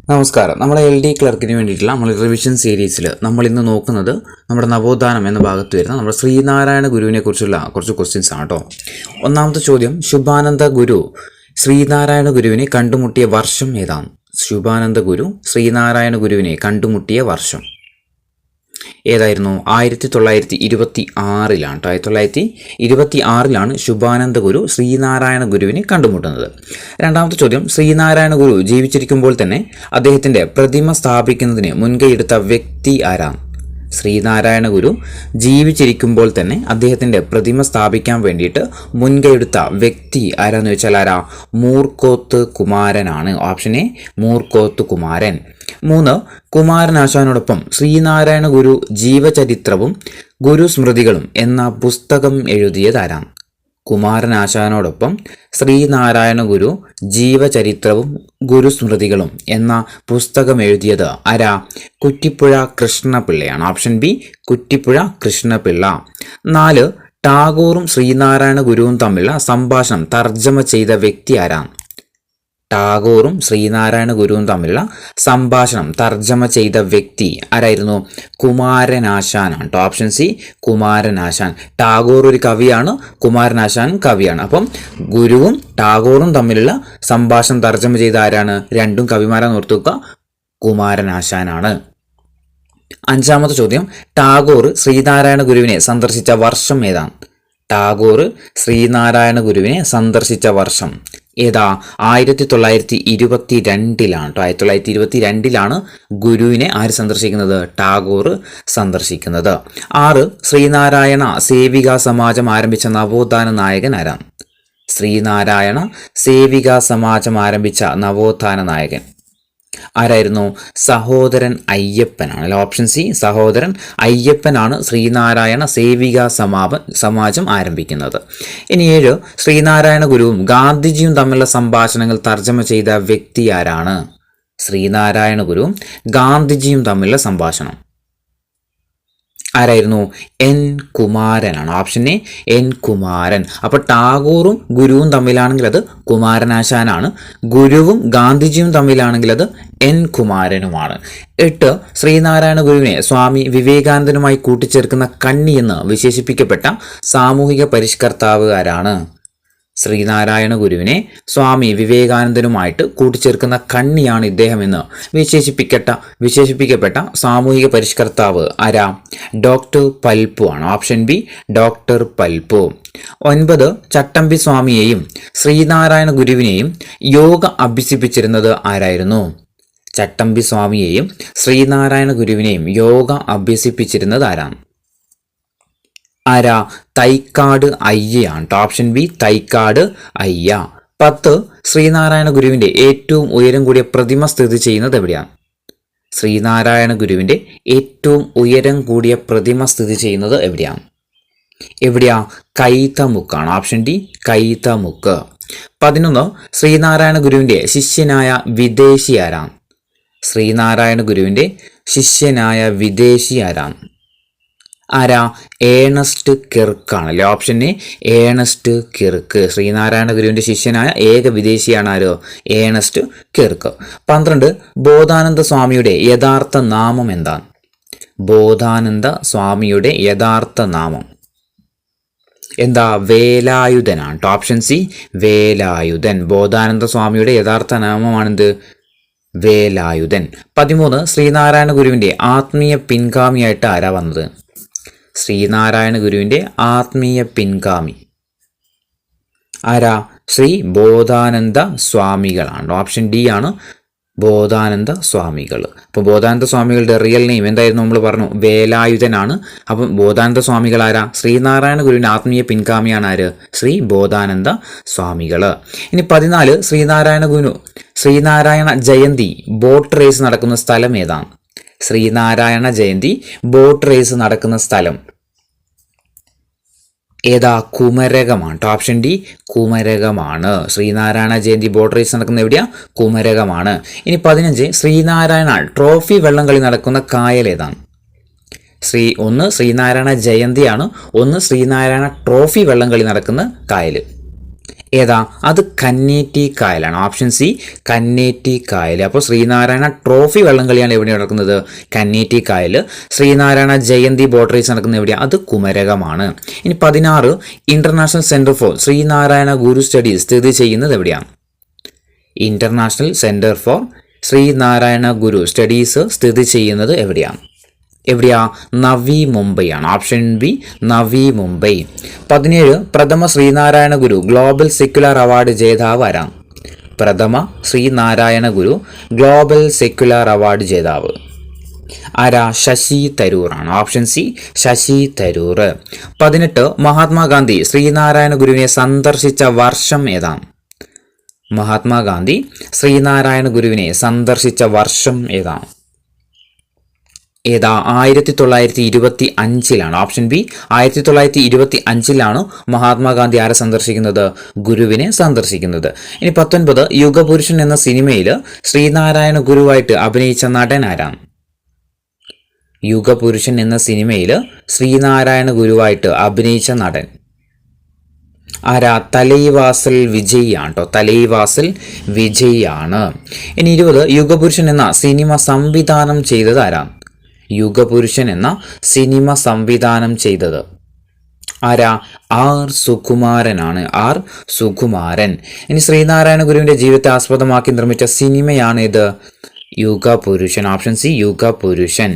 നമസ്കാരം. നമ്മുടെ LD ക്ലർക്കിന് വേണ്ടിയിട്ടുള്ള നമ്മൾ റിവിഷൻ സീരീസിൽ നമ്മൾ ഇന്ന് നോക്കുന്നത് നമ്മുടെ നവോത്ഥാനം എന്ന ഭാഗത്ത് വരുന്ന നമ്മുടെ ശ്രീനാരായണ ഗുരുവിനെ കുറിച്ചുള്ള കുറച്ച് ക്വസ്റ്റ്യൻസ് ആണ് കേട്ടോ. ഒന്നാമത്തെ ചോദ്യം, ശുഭാനന്ദ ഗുരു ശ്രീനാരായണ ഗുരുവിനെ കണ്ടുമുട്ടിയ വർഷം ഏതാണ്? ശുഭാനന്ദ ഗുരു ശ്രീനാരായണ ഗുരുവിനെ കണ്ടുമുട്ടിയ വർഷം ഏതായിരുന്നു? 1926 1926 ശുഭാനന്ദ ഗുരു ശ്രീനാരായണ ഗുരുവിനെ കണ്ടുമുട്ടുന്നത്. രണ്ടാമത്തെ ചോദ്യം, ശ്രീനാരായണ ഗുരു ജീവിച്ചിരിക്കുമ്പോൾ തന്നെ അദ്ദേഹത്തിൻ്റെ പ്രതിമ സ്ഥാപിക്കുന്നതിന് മുൻകൈയെടുത്ത വ്യക്തി ആരാണ്? ശ്രീനാരായണ ഗുരു ജീവിച്ചിരിക്കുമ്പോൾ തന്നെ അദ്ദേഹത്തിൻ്റെ പ്രതിമ സ്ഥാപിക്കാൻ വേണ്ടിയിട്ട് മുൻകൈയെടുത്ത വ്യക്തി ആരാന്ന് വെച്ചാൽ ആരാ? മൂർക്കോത്ത് കുമാരനാണ്. Option A, Moorkoth Kumaran. 3, കുമാരനാശാനോടൊപ്പം ശ്രീനാരായണ ഗുരു ജീവചരിത്രവും ഗുരുസ്മൃതികളും എന്ന പുസ്തകം എഴുതിയതാരാണ്? കുമാരനാശാനോടൊപ്പം ശ്രീനാരായണ ഗുരു ജീവചരിത്രവും ഗുരുസ്മൃതികളും എന്ന പുസ്തകം എഴുതിയത് ആരാ? കുറ്റിപ്പുഴ കൃഷ്ണപിള്ളയാണ്. Option B, Kuttipuzha Krishnapillai. 4, ടാഗോറും ശ്രീനാരായണ ഗുരുവും തമ്മിലുള്ള സംഭാഷണം തർജ്ജമ ചെയ്ത വ്യക്തി ആരാണ്? ടാഗോറും ശ്രീനാരായണ ഗുരുവും തമ്മിലുള്ള സംഭാഷണം തർജ്ജമ ചെയ്ത വ്യക്തി ആരായിരുന്നു? കുമാരനാശാനാണ്. Option C, Kumaranasan. ടാഗോർ ഒരു കവിയാണ്, കുമാരനാശാനും കവിയാണ്. അപ്പം ഗുരുവും ടാഗോറും തമ്മിലുള്ള സംഭാഷണം തർജ്ജമ ചെയ്ത ആരാണ്? രണ്ടും കവിമാരാന്ന് ഓർത്തുവെക്കുക, കുമാരനാശാനാണ്. 5ാമത്തെ ചോദ്യം, ടാഗോർ ശ്രീനാരായണ ഗുരുവിനെ സന്ദർശിച്ച വർഷം ഏതാണ്? ടാഗോർ ശ്രീനാരായണ ഗുരുവിനെ സന്ദർശിച്ച വർഷം ഏതാ? 1922 1922 ഗുരുവിനെ ആര് സന്ദർശിക്കുന്നത്? ടാഗോർ സന്ദർശിക്കുന്നത്. 6, ശ്രീനാരായണ സേവികാ സമാജം ആരംഭിച്ച നവോത്ഥാന നായകൻ ആരാണ്? ശ്രീനാരായണ സേവികാ സമാജം ആരംഭിച്ച നവോത്ഥാന നായകൻ ആരായിരുന്നു? സഹോദരൻ അയ്യപ്പനാണ്. ഓപ്ഷൻ സി, സഹോദരൻ അയ്യപ്പനാണ് ശ്രീനാരായണ സേവികാ സമാജം ആരംഭിക്കുന്നത്. ഇനി 7, ശ്രീനാരായണ ഗുരുവും ഗാന്ധിജിയും തമ്മിലുള്ള സംഭാഷണങ്ങൾ തർജ്ജമ ചെയ്ത വ്യക്തി ആരാണ്? ശ്രീനാരായണ ഗുരുവും ഗാന്ധിജിയും തമ്മിലുള്ള സംഭാഷണം ആരായിരുന്നു? N കുമാരനാണ്. Option A, N Kumaran. അപ്പോൾ ടാഗോറും ഗുരുവും തമ്മിലാണെങ്കിൽ അത് കുമാരനാശാനാണ്, ഗുരുവും ഗാന്ധിജിയും തമ്മിലാണെങ്കിൽ അത് N കുമാരനുമാണ്. 8, ശ്രീനാരായണ ഗുരുവിനെ സ്വാമി വിവേകാനന്ദനുമായി കൂട്ടിച്ചേർക്കുന്ന കണ്ണി എന്ന് വിശേഷിപ്പിക്കപ്പെട്ട സാമൂഹിക പരിഷ്കർത്താവ് ആരാണ്? ശ്രീനാരായണ ഗുരുവിനെ സ്വാമി വിവേകാനന്ദനുമായിട്ട് കൂട്ടിച്ചേർക്കുന്ന കണ്ണിയാണ് ഇദ്ദേഹം എന്ന് വിശേഷിപ്പിക്കപ്പെട്ട സാമൂഹിക പരിഷ്കർത്താവ് ആരാ? ഡോക്ടർ പൽപ്പു ആണ്. Option B, doctor Palpu. 9, ചട്ടമ്പി സ്വാമിയെയും ശ്രീനാരായണ ഗുരുവിനെയും യോഗ അഭ്യസിപ്പിച്ചിരുന്നത് ആരായിരുന്നു? ചട്ടമ്പി സ്വാമിയെയും ശ്രീനാരായണ ഗുരുവിനെയും യോഗ അഭ്യസിപ്പിച്ചിരുന്നത് ആരാണ്? ആരാ? തൈക്കാട് അയ്യയാണ്. ഓപ്ഷൻ ബി, തൈക്കാട് അയ്യ. 10, ശ്രീനാരായണ ഗുരുവിൻ്റെ ഏറ്റവും ഉയരം കൂടിയ പ്രതിമ സ്ഥിതി ചെയ്യുന്നത് എവിടെയാണ്? ശ്രീനാരായണ ഗുരുവിൻ്റെ ഏറ്റവും ഉയരം കൂടിയ പ്രതിമ സ്ഥിതി ചെയ്യുന്നത് എവിടെയാണ്? കൈതമുക്കാണ്. Option D, Kaithamukku. 11, ശ്രീനാരായണ ഗുരുവിൻ്റെ ശിഷ്യനായ വിദേശി ആരാണ്? ശ്രീനാരായണ ഗുരുവിൻ്റെ ശിഷ്യനായ വിദേശി ആരാണ്? ആരാ? ഏണസ്റ്റ് കിർക്കാണ്. അല്ലേ? ഓപ്ഷൻ എ, ഏണസ്റ്റ് കിർക്ക്. ശ്രീനാരായണ ഗുരുവിൻ്റെ ശിഷ്യനായ ഏക വിദേശിയാണ് ആരോ? ഏണസ്റ്റ് കിർക്ക്. 12, ബോധാനന്ദ സ്വാമിയുടെ യഥാർത്ഥ നാമം എന്താണ്? ബോധാനന്ദ സ്വാമിയുടെ യഥാർത്ഥ നാമം എന്താ? വേലായുധനാണ്. Option C, Velayudhan. ബോധാനന്ദ സ്വാമിയുടെ യഥാർത്ഥ നാമമാണെന്ത്? വേലായുധൻ. 13, ശ്രീനാരായണ ഗുരുവിൻ്റെ ആത്മീയ പിൻഗാമിയായിട്ട് ആരാ വന്നത്? ശ്രീനാരായണ ഗുരുവിൻ്റെ ആത്മീയ പിൻഗാമി ആരാ? ശ്രീ ബോധാനന്ദ സ്വാമികളാണ്. ഓപ്ഷൻ ഡി ആണ്, ബോധാനന്ദ സ്വാമികൾ. അപ്പോൾ ബോധാനന്ദ സ്വാമികളുടെ റിയൽ നെയിം എന്തായിരുന്നു? നമ്മൾ പറഞ്ഞു, വേലായുധനാണ്. അപ്പം ബോധാനന്ദ സ്വാമികൾ ആരാ? ശ്രീനാരായണ ഗുരുവിൻ്റെ ആത്മീയ പിൻഗാമിയാണ് ആര്? ശ്രീ ബോധാനന്ദ സ്വാമികൾ. ഇനി 14, ശ്രീനാരായണ ജയന്തി ബോട്ട് റേസ് നടക്കുന്ന സ്ഥലം ഏതാണ്? ശ്രീനാരായണ ജയന്തി ബോട്ട് റേസ് നടക്കുന്ന സ്ഥലം ഏതാ? കുമരകമാണ്. ഓപ്ഷൻ ഡി, കുമരകമാണ്. ശ്രീനാരായണ ജയന്തി ബോട്ട് റേസ് നടക്കുന്ന എവിടെയാ? കുമരകമാണ്. ഇനി 15, ശ്രീനാരായണ ട്രോഫി വള്ളംകളി നടക്കുന്ന കായൽ ഏതാണ്? ഒന്ന് ശ്രീനാരായണ ജയന്തിയാണ്, ഒന്ന് ശ്രീനാരായണ ട്രോഫി വള്ളംകളി നടക്കുന്ന കായൽ ഏതാ? അത് കന്നേറ്റി കായലാണ്. ഓപ്ഷൻ സി കന്നേറ്റി കായൽ. അപ്പോൾ ശ്രീനാരായണ ട്രോഫി വള്ളംകളിയാണ് എവിടെ നടക്കുന്നത്? കന്നേറ്റി കായൽ. ശ്രീനാരായണ ജയന്തി ബോട്ട് റേസ് നടക്കുന്നത് എവിടെയാണ്? അത് കുമരകമാണ്. ഇനി 16 international centre for Sree Narayana Guru studies സ്ഥിതി ചെയ്യുന്നത് എവിടെയാണ്? International centre for Sree Narayana Guru studies സ്ഥിതി ചെയ്യുന്നത് എവിടെയാണ്? നവി മുംബൈ ആണ്. Option B Navi Mumbai. 17 പ്രഥമ Sree Narayana Guru global secular award ജേതാവ് ആരാണ്? പ്രഥമ Sree Narayana Guru global secular award ജേതാവ് ആരാ? ശശി തരൂർ ആണ്. Option C Shashi Tharoor. 18 മഹാത്മാഗാന്ധി ശ്രീനാരായണ ഗുരുവിനെ സന്ദർശിച്ച വർഷം ഏതാണ്? മഹാത്മാഗാന്ധി ശ്രീനാരായണ ഗുരുവിനെ സന്ദർശിച്ച വർഷം ഏതാണ്? 1925 ഓപ്ഷൻ ബി 1925 മഹാത്മാഗാന്ധി ആരെ സന്ദർശിക്കുന്നത്? ഗുരുവിനെ സന്ദർശിക്കുന്നത്. ഇനി 19 യുഗപുരുഷൻ എന്ന സിനിമയിൽ ശ്രീനാരായണ ഗുരുവായിട്ട് അഭിനയിച്ച നടൻ ആരാണ്? യുഗപുരുഷൻ എന്ന സിനിമയിൽ ശ്രീനാരായണ ഗുരുവായിട്ട് അഭിനയിച്ച നടൻ ആരാ? തലൈവാസൽ വിജയ് ആണ്. തലൈവാസൽ വിജയ് ആണ്. ഇനി 20 യുഗപുരുഷൻ എന്ന സിനിമ സംവിധാനം ചെയ്തത് ആരാണ്? യുഗപുരുഷൻ എന്ന സിനിമ സംവിധാനം ചെയ്തത് ആരാ? ആർ സുകുമാരനാണ്. ആർ സുകുമാരൻ. ഇനി ശ്രീനാരായണ ഗുരുവിന്റെ ജീവിതത്തെ ആസ്പദമാക്കി നിർമ്മിച്ച സിനിമയാണ് ഇത്? യുഗപുരുഷൻ. Option C Yugapurushan.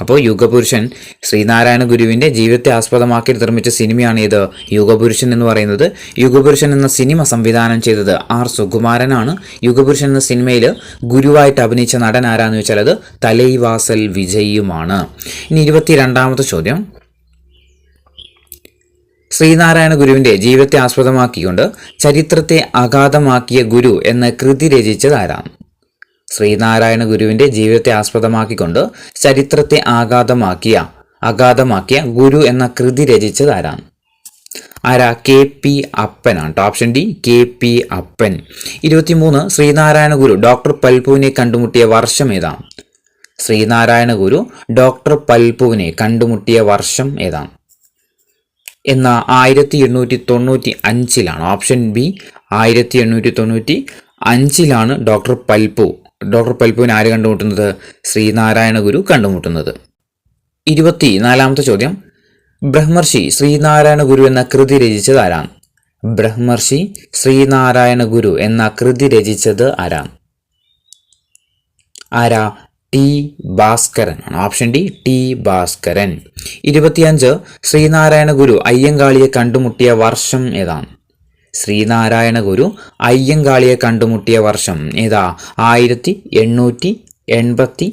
അപ്പോൾ യുഗപുരുഷൻ ശ്രീനാരായണ ഗുരുവിന്റെ ജീവിതത്തെ ആസ്പദമാക്കി നിർമ്മിച്ച സിനിമയാണ് ഇത്? യുഗപുരുഷൻ എന്ന് പറയുന്നത്. യുഗപുരുഷൻ എന്ന സിനിമ സംവിധാനം ചെയ്തത് ആർ സുകുമാരനാണ്. യുഗപുരുഷൻ എന്ന സിനിമയിൽ ഗുരുവായിട്ട് അഭിനയിച്ച നടൻ ആരാന്ന് വെച്ചാൽ അത് തലൈവാസൽ വിജയുമാണ്. ഇനി 22ാമത്തെ ചോദ്യം. ശ്രീനാരായണ ഗുരുവിന്റെ ജീവിതത്തെ ആസ്പദമാക്കിക്കൊണ്ട് ചരിത്രത്തെ അഗാധമാക്കിയ ഗുരു എന്ന കൃതി രചിച്ചത് ആരാണ്? ശ്രീനാരായണ ഗുരുവിന്റെ ജീവിതത്തെ ആസ്പദമാക്കിക്കൊണ്ട് ചരിത്രത്തെ അഗാധമാക്കിയ ഗുരു എന്ന കൃതി രചിച്ചത് ആരാണ്? ആരാ? കെ പി അപ്പനാണ്. Option D K P Appan. 23 Sreenarayana ഗുരു ഡോക്ടർ പൽപുവിനെ കണ്ടുമുട്ടിയ വർഷം ഏതാണ്? ശ്രീനാരായണ ഗുരു ഡോക്ടർ പൽപുവിനെ കണ്ടുമുട്ടിയ വർഷം ഏതാണ്? 1895 ഓപ്ഷൻ ബി 1895 ഡോക്ടർ പൽപുവിനെ ആര് കണ്ടുമുട്ടുന്നത്? ശ്രീനാരായണ ഗുരു കണ്ടുമുട്ടുന്നത്. 24ാമത്തെ ചോദ്യം. ബ്രഹ്മർഷി ശ്രീനാരായണ ഗുരു എന്ന കൃതി രചിച്ചത് ആരാണ്? ബ്രഹ്മർഷി ശ്രീനാരായണ ഗുരു എന്ന കൃതി രചിച്ചത് ആരാണ്? ആരാ? ടി ഭാസ്കരൻ ആണ്. Option D T Bhaskaran. 25 Sreenarayana Guru അയ്യങ്കാളിയെ കണ്ടുമുട്ടിയ വർഷം ഏതാണ്? ശ്രീനാരായണ ഗുരു അയ്യങ്കാളിയെ കണ്ടുമുട്ടിയ വർഷം ഏതാ? 1912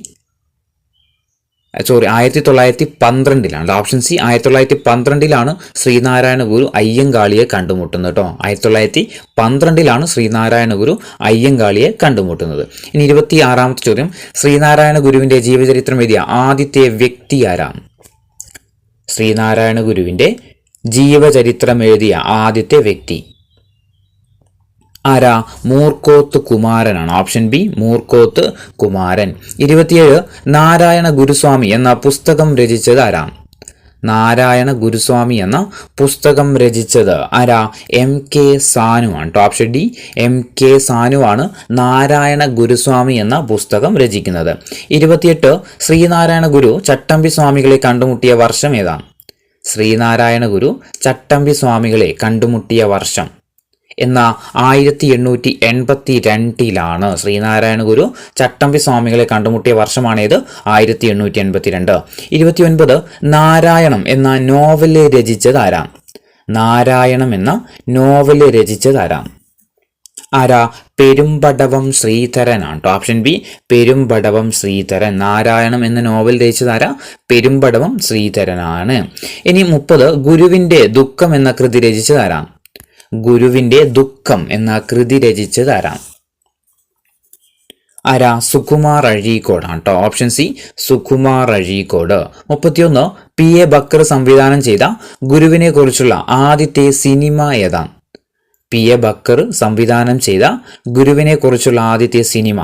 ഓപ്ഷൻ സി 1912 ശ്രീനാരായണ ഗുരു അയ്യങ്കാളിയെ കണ്ടുമുട്ടുന്നത് കേട്ടോ. 1912 ശ്രീനാരായണ ഗുരു അയ്യങ്കാളിയെ കണ്ടുമുട്ടുന്നത്. ഇനി 26ാമത്തെ ചോദ്യം. ശ്രീനാരായണ ഗുരുവിന്റെ ജീവചരിത്രം എഴുതിയ ആദ്യത്തെ വ്യക്തി ആരാണ്? ശ്രീനാരായണ ഗുരുവിന്റെ ജീവചരിത്രം എഴുതിയ ആദ്യത്തെ വ്യക്തി ആരാ? മൂർക്കോത്ത് കുമാരനാണ്. Option B Moorkoth Kumaran. 27 നാരായണ ഗുരുസ്വാമി എന്ന പുസ്തകം രചിച്ചത് ആരാണ്? നാരായണ ഗുരുസ്വാമി എന്ന പുസ്തകം രചിച്ചത് ആരാ? എം കെ സാനു ആണ്. Option D M K Sanu ആണ് നാരായണ ഗുരുസ്വാമി എന്ന പുസ്തകം രചിക്കുന്നത്. 28 ശ്രീനാരായണ ഗുരു ചട്ടമ്പി സ്വാമികളെ കണ്ടുമുട്ടിയ വർഷം ഏതാണ്? ശ്രീനാരായണ ഗുരു ചട്ടമ്പി സ്വാമികളെ കണ്ടുമുട്ടിയ വർഷം 1882 ശ്രീനാരായണ ഗുരു ചട്ടമ്പി സ്വാമികളെ കണ്ടുമുട്ടിയ വർഷമാണേത്? 1882. 29 നാരായണം എന്ന നോവല് രചിച്ചത് ആരാം? നാരായണം എന്ന നോവല് രചിച്ചത് ആരാം? ആരാ? പെരുമ്പടവം ശ്രീധരനാണ്. Option B Perumbadavam Sreedharan. നാരായണം എന്ന നോവൽ രചിച്ചത് ആരാ? പെരുമ്പടവം ശ്രീധരനാണ്. ഇനി 30 ഗുരുവിന്റെ ദുഃഖം എന്ന കൃതി രചിച്ചത് ആരാം? ഗുരുവിന്റെ ദുഃഖം എന്ന കൃതി രചിച്ചത് ആരാം? ആരാ? സുകുമാർ അഴീക്കോടാണ് കേട്ടോ. Option C Sukumar Azhikode. 31 P A Backer സംവിധാനം ചെയ്ത ഗുരുവിനെ കുറിച്ചുള്ള ആദ്യത്തെ സിനിമ ഏതാണ്? പി എ ബക്കർ സംവിധാനം ചെയ്ത ഗുരുവിനെ കുറിച്ചുള്ള ആദ്യത്തെ സിനിമ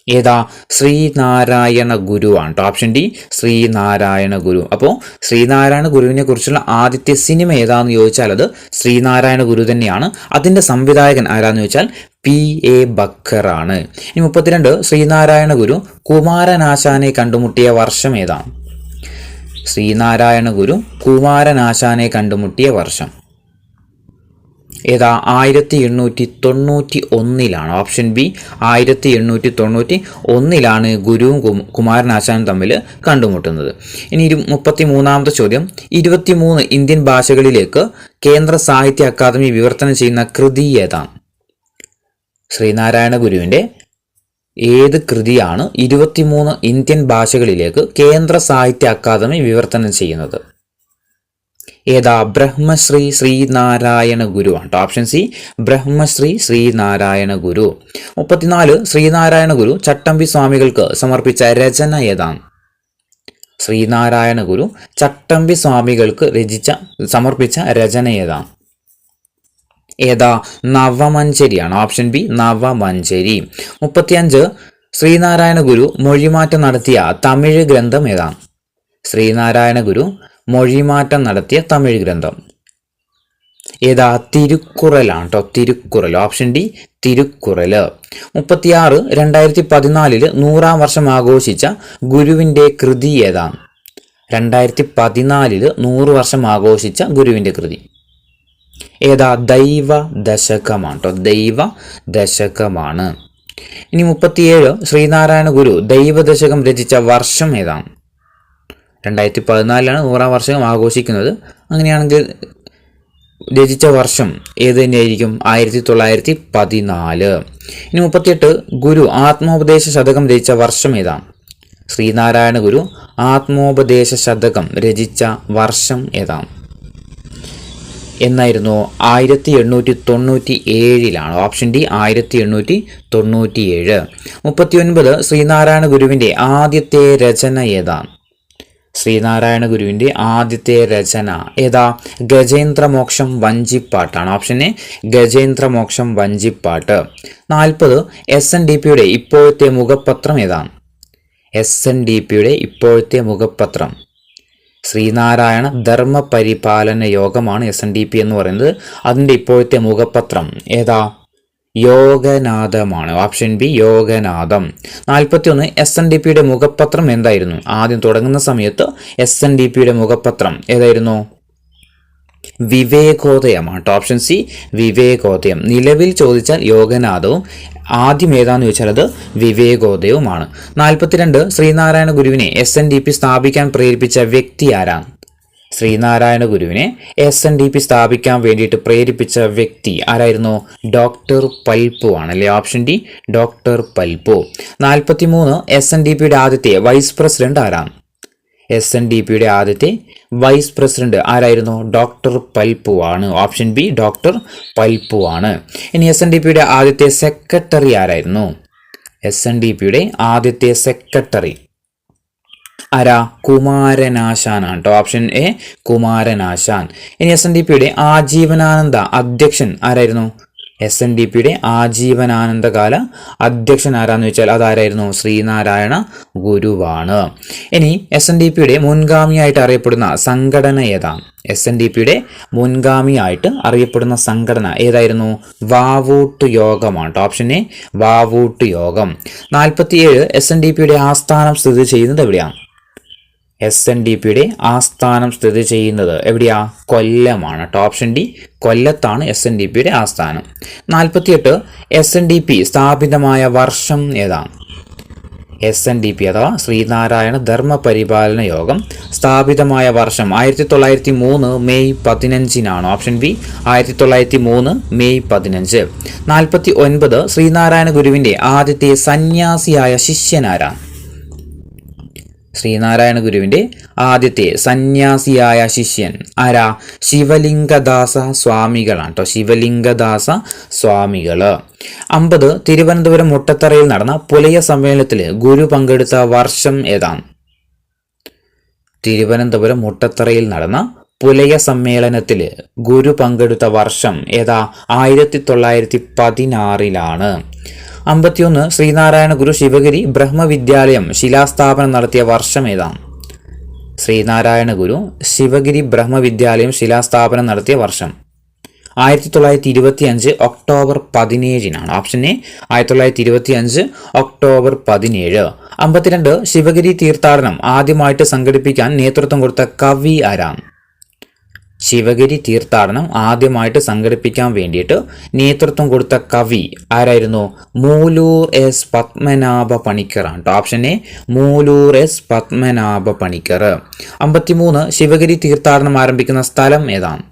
ഏതാ? ശ്രീനാരായണ ഗുരുവാണ് കേട്ടോ. ഓപ്ഷൻ ഡി ശ്രീനാരായണ ഗുരു. അപ്പോൾ ശ്രീനാരായണ ഗുരുവിനെ കുറിച്ചുള്ള ആദ്യത്തെ സിനിമ ഏതാന്ന് ചോദിച്ചാൽ അത് ശ്രീനാരായണ ഗുരു തന്നെയാണ്. അതിൻ്റെ സംവിധായകൻ ആരാന്ന് ചോദിച്ചാൽ P.A. ബക്കർ ആണ്. ഇനി 32 ശ്രീനാരായണ ഗുരു കുമാരനാശാനെ കണ്ടുമുട്ടിയ വർഷം ഏതാണ്? ശ്രീനാരായണ ഗുരു കുമാരനാശാനെ കണ്ടുമുട്ടിയ വർഷം ഏതാ? 1891 ഓപ്ഷൻ ബി 1891 ഗുരുവും കുമാരനാശാനും തമ്മിൽ കണ്ടുമുട്ടുന്നത്. ഇനി 33ാമത്തെ ചോദ്യം, 23 ഇന്ത്യൻ ഭാഷകളിലേക്ക് കേന്ദ്ര സാഹിത്യ അക്കാദമി വിവർത്തനം ചെയ്യുന്ന കൃതി ഏതാണ്? ശ്രീനാരായണ ഗുരുവിൻ്റെ ഏത് കൃതിയാണ് 23 ഇന്ത്യൻ ഭാഷകളിലേക്ക് കേന്ദ്ര സാഹിത്യ അക്കാദമി വിവർത്തനം ചെയ്യുന്നത്? ഏതാ? ബ്രഹ്മശ്രീ ശ്രീനാരായണ ഗുരു ആണ്. ഓപ്ഷൻ സി ബ്രഹ്മശ്രീ ശ്രീനാരായണ ഗുരു. 34 ശ്രീനാരായണ ഗുരു ചട്ടമ്പി സ്വാമികൾക്ക് സമർപ്പിച്ച രചന ഏതാണ്? ശ്രീനാരായണ ഗുരു ചട്ടമ്പി സ്വാമികൾക്ക് സമർപ്പിച്ച രചന ഏതാണ്? ഏതാ? നവമഞ്ചരിയാണ്. Option B Navamanjari. 35 ശ്രീനാരായണ ഗുരു മൊഴിമാറ്റം നടത്തിയ തമിഴ് ഗ്രന്ഥം ഏതാണ്? ശ്രീനാരായണ ഗുരു മൊഴിമാറ്റം നടത്തിയ തമിഴ് ഗ്രന്ഥം ഏതാ? തിരുക്കുറലാണ് കേട്ടോ. തിരുക്കുറൽ. Option D Thirukkural. 36 2014 100-ാം വർഷം ആഘോഷിച്ച ഗുരുവിൻ്റെ കൃതി ഏതാണ്? 2014 100 വർഷം ആഘോഷിച്ച ഗുരുവിൻ്റെ കൃതി ഏതാ? ദൈവ ദശകമാണ് കേട്ടോ. ദൈവ ദശകമാണ്. ഇനി 37 ശ്രീനാരായണ ഗുരു ദൈവദശകം രചിച്ച വർഷം ഏതാണ്? 2014 100-ാം വർഷം ആഘോഷിക്കുന്നത്. അങ്ങനെയാണെങ്കിൽ രചിച്ച വർഷം ഏത് തന്നെയായിരിക്കും? 1914. ഇനി 38 ഗുരു ആത്മോപദേശ ശതകം രചിച്ച വർഷം ഏതാണ്? ശ്രീനാരായണ ഗുരു ആത്മോപദേശ ശതകം രചിച്ച വർഷം ഏതാണ്? എന്നായിരുന്നു? 1897. Option D 1897. 39 ശ്രീനാരായണ ഗുരുവിൻ്റെ ആദ്യത്തെ രചന ഏതാണ്? ശ്രീനാരായണ ഗുരുവിൻ്റെ ആദ്യത്തെ രചന ഏതാ? ഗജേന്ദ്രമോക്ഷം വഞ്ചിപ്പാട്ടാണ്. ഓപ്ഷൻ എ ഗജേന്ദ്രമോക്ഷം വഞ്ചിപ്പാട്ട്. 40 SNDPയുടെ ഇപ്പോഴത്തെ മുഖപത്രം ഏതാണ്? SNDPയുടെ ഇപ്പോഴത്തെ മുഖപത്രം ശ്രീനാരായണ ധർമ്മ പരിപാലന യോഗമാണ് SNDP എന്ന് പറയുന്നത്. അതിൻ്റെ ഇപ്പോഴത്തെ മുഖപത്രം ഏതാ? യോഗനാഥമാണ്. Option B Yoganadam. 41 SNDPയുടെ മുഖപത്രം എന്തായിരുന്നു? ആദ്യം തുടങ്ങുന്ന സമയത്ത് SNDPയുടെ മുഖപത്രം ഏതായിരുന്നു? വിവേകോദയമാണ്. Option C Vivekodayam. നിലവിൽ ചോദിച്ചാൽ യോഗനാഥവും, ആദ്യം ഏതാന്ന് ചോദിച്ചാൽ അത് വിവേകോദയവുമാണ്. 42 ശ്രീനാരായണ ഗുരുവിനെ SNDP സ്ഥാപിക്കാൻ പ്രേരിപ്പിച്ച വ്യക്തി ആരാണ്? ശ്രീനാരായണ ഗുരുവിനെ SNDP സ്ഥാപിക്കാൻ വേണ്ടിയിട്ട് പ്രേരിപ്പിച്ച വ്യക്തി ആരായിരുന്നു? ഡോക്ടർ പൽപ്പു ആണ് അല്ലേ? Option D doctor Palpu. 43 SNDPയുടെ ആദ്യത്തെ വൈസ് പ്രസിഡന്റ് ആരാണ്? SNDPയുടെ ആദ്യത്തെ വൈസ് പ്രസിഡന്റ് ആരായിരുന്നു? ഡോക്ടർ പൽപ്പു ആണ്. ഓപ്ഷൻ ബി ഡോക്ടർ പൽപ്പു ആണ്. ഇനി SNDPയുടെ ആദ്യത്തെ സെക്രട്ടറി ആരായിരുന്നു? SNDPയുടെ ആദ്യത്തെ സെക്രട്ടറി ആരാ? കുമാരനാശാനാണ് കേട്ടോ. Option A Kumaranasan. ഇനി SNDPയുടെ ആജീവനാനന്ദ അധ്യക്ഷൻ ആരായിരുന്നു? SNDPയുടെ ആജീവനാനന്ദകാല അധ്യക്ഷൻ ആരാന്ന് വെച്ചാൽ അതാരായിരുന്നു? ശ്രീനാരായണ ഗുരുവാണ്. ഇനി SNDPയുടെ മുൻഗാമിയായിട്ട് അറിയപ്പെടുന്ന സംഘടന ഏതാണ്? SNDPയുടെ മുൻഗാമിയായിട്ട് അറിയപ്പെടുന്ന സംഘടന ഏതായിരുന്നു? വാവൂട്ട് യോഗമാണ്. ഓപ്ഷൻ എ വാവൂട്ട് യോഗം. 47 SNDPയുടെ ആസ്ഥാനം സ്ഥിതി ചെയ്യുന്നത് എവിടെയാണ്? SNDPയുടെ ആസ്ഥാനം സ്ഥിതി ചെയ്യുന്നത് എവിടെയാ? കൊല്ലമാണ്. ഓപ്ഷൻ ഡി കൊല്ലത്താണ് SNDPയുടെ ആസ്ഥാനം. 48 SNDP സ്ഥാപിതമായ വർഷം ഏതാണ്? SNDP അഥവാ ശ്രീനാരായണ ധർമ്മ പരിപാലന യോഗം സ്ഥാപിതമായ വർഷം 1903 May 15. Option B 1903 May 15. 49 Sree Narayana ഗുരുവിൻ്റെ ആദ്യത്തെ സന്യാസിയായ ശിഷ്യനാരാണ്? ശ്രീനാരായണ ഗുരുവിൻ്റെ ആദ്യത്തെ സന്യാസിയായ ശിഷ്യൻ ആരാ? ശിവലിംഗദാസ സ്വാമികളാണ് കേട്ടോ. ശിവലിംഗദാസ സ്വാമികൾ. 50 തിരുവനന്തപുരം മുട്ടത്തറയിൽ നടന്ന പുലയ സമ്മേളനത്തിൽ ഗുരു പങ്കെടുത്ത വർഷം ഏതാണ്? തിരുവനന്തപുരം മുട്ടത്തറയിൽ നടന്ന പുലയ സമ്മേളനത്തിൽ ഗുരു പങ്കെടുത്ത വർഷം ഏതാ? 1916. 51 ശ്രീനാരായണ ഗുരു ശിവഗിരി ബ്രഹ്മവിദ്യാലയം ശിലാസ്ഥാപനം നടത്തിയ വർഷം ഏതാണ്? ശ്രീനാരായണ ഗുരു ശിവഗിരി ബ്രഹ്മവിദ്യാലയം ശിലാസ്ഥാപനം നടത്തിയ വർഷം 1925 October 17 option A 1925 October 17. 52 Sivagiri തീർത്ഥാടനം ആദ്യമായിട്ട് സംഘടിപ്പിക്കാൻ നേതൃത്വം കൊടുത്ത കവി ആരാണ്? ശിവഗിരി തീർത്ഥാടനം ആദ്യമായിട്ട് സംഘടിപ്പിക്കാൻ വേണ്ടിയിട്ട് നേതൃത്വം കൊടുത്ത കവി ആരായിരുന്നു? മൂലൂർ എസ് പത്മനാഭ പണിക്കറാണ്. Option A Moolur S Padmanabha Panicker. 53 Sivagiri തീർത്ഥാടനം ആരംഭിക്കുന്ന സ്ഥലം ഏതാണ്?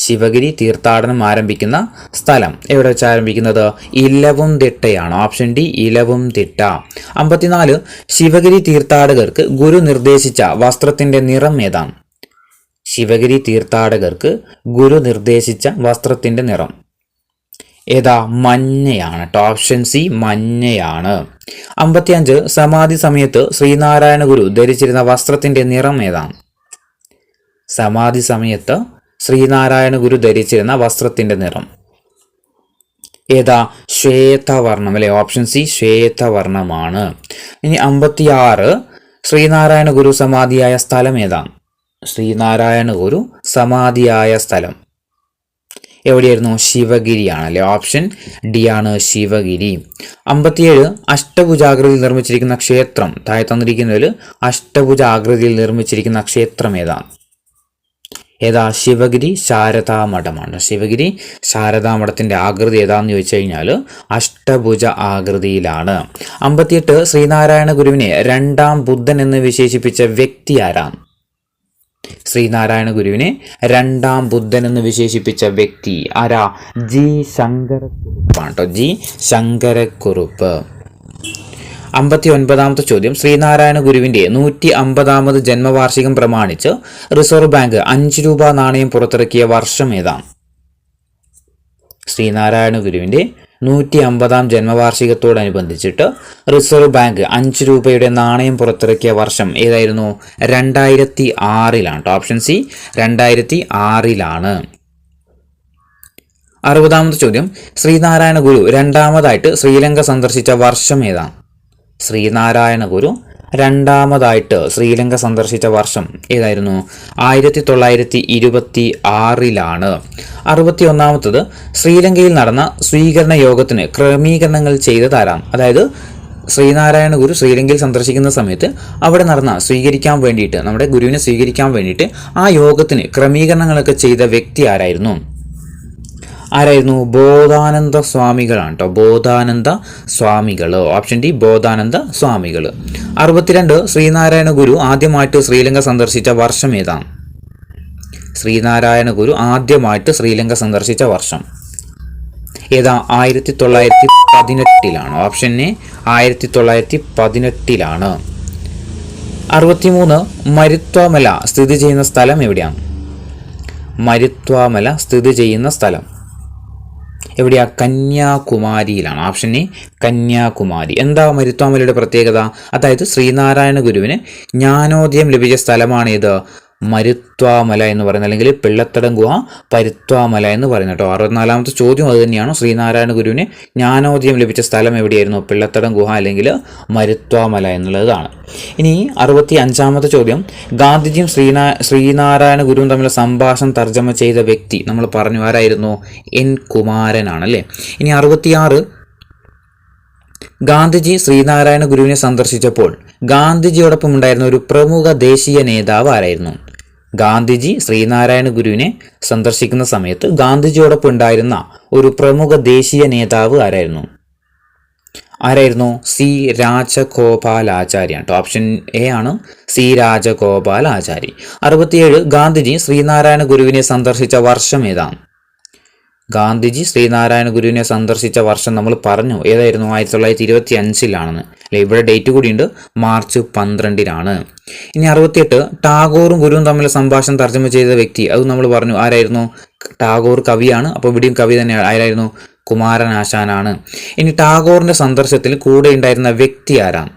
ശിവഗിരി തീർത്ഥാടനം ആരംഭിക്കുന്ന സ്ഥലം എവിടെ വെച്ച് ആരംഭിക്കുന്നത്? ഇലവുംതിട്ടയാണ്. Option D Elavumthitta. 54 ശിവഗിരി തീർത്ഥാടകർക്ക് ഗുരു നിർദ്ദേശിച്ച വസ്ത്രത്തിന്റെ നിറം ഏതാണ്? ശിവഗിരി തീർത്ഥാടകർക്ക് ഗുരു നിർദ്ദേശിച്ച വസ്ത്രത്തിന്റെ നിറം ഏതാ? മഞ്ഞയാണ്. Option C മഞ്ഞയാണ്. 55 സമാധി സമയത്ത് ശ്രീനാരായണ ഗുരു ധരിച്ചിരുന്ന വസ്ത്രത്തിന്റെ നിറം ഏതാണ്? സമാധി സമയത്ത് ശ്രീനാരായണ ഗുരു ധരിച്ചിരുന്ന വസ്ത്രത്തിന്റെ നിറം ഏതാ? ശ്വേതവർണം അല്ലെ? ഓപ്ഷൻ സി ശ്വേതവർണമാണ്. ഇനി 56 ശ്രീനാരായണ ഗുരു സമാധിയായ സ്ഥലം ഏതാണ്? ശ്രീനാരായണ ഗുരു സമാധിയായ സ്ഥലം എവിടെയായിരുന്നു? ശിവഗിരിയാണ് അല്ലെ? ഓപ്ഷൻ ഡി ആണ് ശിവഗിരി. 57 അഷ്ടഭുജാകൃതിയിൽ നിർമ്മിച്ചിരിക്കുന്ന ക്ഷേത്രം താഴെ തന്നിരിക്കുന്നതിൽ അഷ്ടഭുജാകൃതിയിൽ നിർമ്മിച്ചിരിക്കുന്ന ക്ഷേത്രം ഏതാണ്? ഏതാ? ശിവഗിരി ശാരദാമഠമാണ്. ശിവഗിരി ശാരദാമഠത്തിന്റെ ആകൃതി ഏതാന്ന് ചോദിച്ചു കഴിഞ്ഞാൽ അഷ്ടഭുജ ആകൃതിയിലാണ്. 58 ശ്രീനാരായണ ഗുരുവിനെ രണ്ടാം ബുദ്ധൻ എന്ന് വിശേഷിപ്പിച്ച വ്യക്തി ആരാണ്? ശ്രീനാരായണ ഗുരുവിനെ രണ്ടാം ബുദ്ധൻ എന്ന് വിശേഷിപ്പിച്ച വ്യക്തി ആരാ? ജി ശങ്കരക്കുറുപ്പാണ് കേട്ടോ. ജി ശങ്കരക്കുറുപ്പ്. 59 ചോദ്യം ശ്രീനാരായണ ഗുരുവിന്റെ 150ാമത് ജന്മവാർഷികം പ്രമാണിച്ച് റിസർവ് ബാങ്ക് 5 രൂപ നാണയം പുറത്തിറക്കിയ വർഷം ഏതാണ്? ശ്രീനാരായണ ഗുരുവിന്റെ 150ാം ജന്മവാർഷികത്തോടനുബന്ധിച്ചിട്ട് റിസർവ് ബാങ്ക് 5 രൂപയുടെ നാണയം പുറത്തിറക്കിയ വർഷം ഏതായിരുന്നു? 2006 ഓപ്ഷൻ സി 2006. 60 ചോദ്യം ശ്രീനാരായണ ഗുരു രണ്ടാമതായിട്ട് ശ്രീലങ്ക സന്ദർശിച്ച വർഷം ഏതാണ്? ശ്രീനാരായണ ഗുരു രണ്ടാമതായിട്ട് ശ്രീലങ്ക സന്ദർശിച്ച വർഷം ഏതായിരുന്നു? 1926. 61 ശ്രീലങ്കയിൽ നടന്ന സ്വീകരണ യോഗത്തിന് ക്രമീകരണങ്ങൾ ചെയ്തതാരാണ്? അതായത് ശ്രീനാരായണ ഗുരു ശ്രീലങ്കയിൽ സന്ദർശിക്കുന്ന സമയത്ത് അവിടെ നടന്ന സ്വീകരിക്കാൻ വേണ്ടിയിട്ട് നമ്മുടെ ഗുരുവിനെ സ്വീകരിക്കാൻ വേണ്ടിയിട്ട് ആ യോഗത്തിന് ക്രമീകരണങ്ങളൊക്കെ ചെയ്ത വ്യക്തി ആരായിരുന്നു? ബോധാനന്ദ സ്വാമികളാണ് കേട്ടോ. ബോധാനന്ദ സ്വാമികൾ. ഓപ്ഷൻ ഡി ബോധാനന്ദ സ്വാമികൾ. 62 ശ്രീനാരായണ ഗുരു ആദ്യമായിട്ട് ശ്രീലങ്ക സന്ദർശിച്ച വർഷം ഏതാണ്? ശ്രീനാരായണ ഗുരു ആദ്യമായിട്ട് ശ്രീലങ്ക സന്ദർശിച്ച വർഷം ഏതാ? 1918. Option A 1918. 63 മരുത്വാമല സ്ഥിതി ചെയ്യുന്ന സ്ഥലം എവിടെയാണ്? മരുത്വാമല സ്ഥിതി ചെയ്യുന്ന സ്ഥലം എവിടെയാ? കന്യാകുമാരിയിലാണ്. Option A Kanyakumari. എന്താ മരുത്വാമലയുടെ പ്രത്യേകത? അതായത് ശ്രീനാരായണ ഗുരുവിന് ജ്ഞാനോദയം ലഭിച്ച സ്ഥലമാണ് ഇത് മരുത്വാമല എന്ന് പറയുന്നത്, അല്ലെങ്കിൽ പിള്ളത്തടം ഗുഹ പരുത്വാമല എന്ന് പറയുന്നത് കേട്ടോ. 64ാമത്തെ ചോദ്യം അത് തന്നെയാണ്. ശ്രീനാരായണ ഗുരുവിന് ജ്ഞാനോദയം ലഭിച്ച സ്ഥലം എവിടെയായിരുന്നു? പിള്ളത്തടം ഗുഹ അല്ലെങ്കിൽ മരുത്വാമല എന്നുള്ളതാണ്. ഇനി 65ാമത്തെ ചോദ്യം ഗാന്ധിജിയും ശ്രീനാരായണ ഗുരുവും തമ്മിലുള്ള സംഭാഷണം തർജ്ജമ ചെയ്ത വ്യക്തി നമ്മൾ പറഞ്ഞു ആരായിരുന്നു? എൻ കുമാരനാണ് അല്ലേ. ഇനി 66 ഗാന്ധിജി ശ്രീനാരായണ ഗുരുവിനെ സന്ദർശിച്ചപ്പോൾ ഗാന്ധിജിയോടൊപ്പം ഉണ്ടായിരുന്ന ഒരു പ്രമുഖ ദേശീയ നേതാവ് ആരായിരുന്നു? ഗാന്ധിജി ശ്രീനാരായണ ഗുരുവിനെ സന്ദർശിക്കുന്ന സമയത്ത് ഗാന്ധിജിയോടൊപ്പം ഉണ്ടായിരുന്ന ഒരു പ്രമുഖ ദേശീയ നേതാവ് ആരായിരുന്നു? സി രാജഗോപാലാചാര്യാണ് കേട്ടോ. ഓപ്ഷൻ എ ആണ് സി രാജഗോപാലാചാരി. 67 ഗാന്ധിജി ശ്രീനാരായണ ഗുരുവിനെ സന്ദർശിച്ച വർഷം ഏതാണ്? ഗാന്ധിജി ശ്രീനാരായണ ഗുരുവിനെ സന്ദർശിച്ച വർഷം നമ്മൾ പറഞ്ഞു ഏതായിരുന്നു? 1925 അല്ലെ. ഇവിടെ ഡേറ്റ് കൂടിയുണ്ട്, മാർച്ച് 12. ഇനി 68 ടാഗോറും ഗുരുവും തമ്മിൽ സംഭാഷണം തർജ്ജമ ചെയ്ത വ്യക്തി അത് നമ്മൾ പറഞ്ഞു ആരായിരുന്നു? ടാഗോർ കവിയാണ്. അപ്പോൾ ഇവിടെയും കവി തന്നെ ആരായിരുന്നു? കുമാരനാശാനാണ്. ഇനി ടാഗോറിന്റെ സന്ദർശനത്തിൽ കൂടെ ഉണ്ടായിരുന്ന വ്യക്തി ആരാണ്?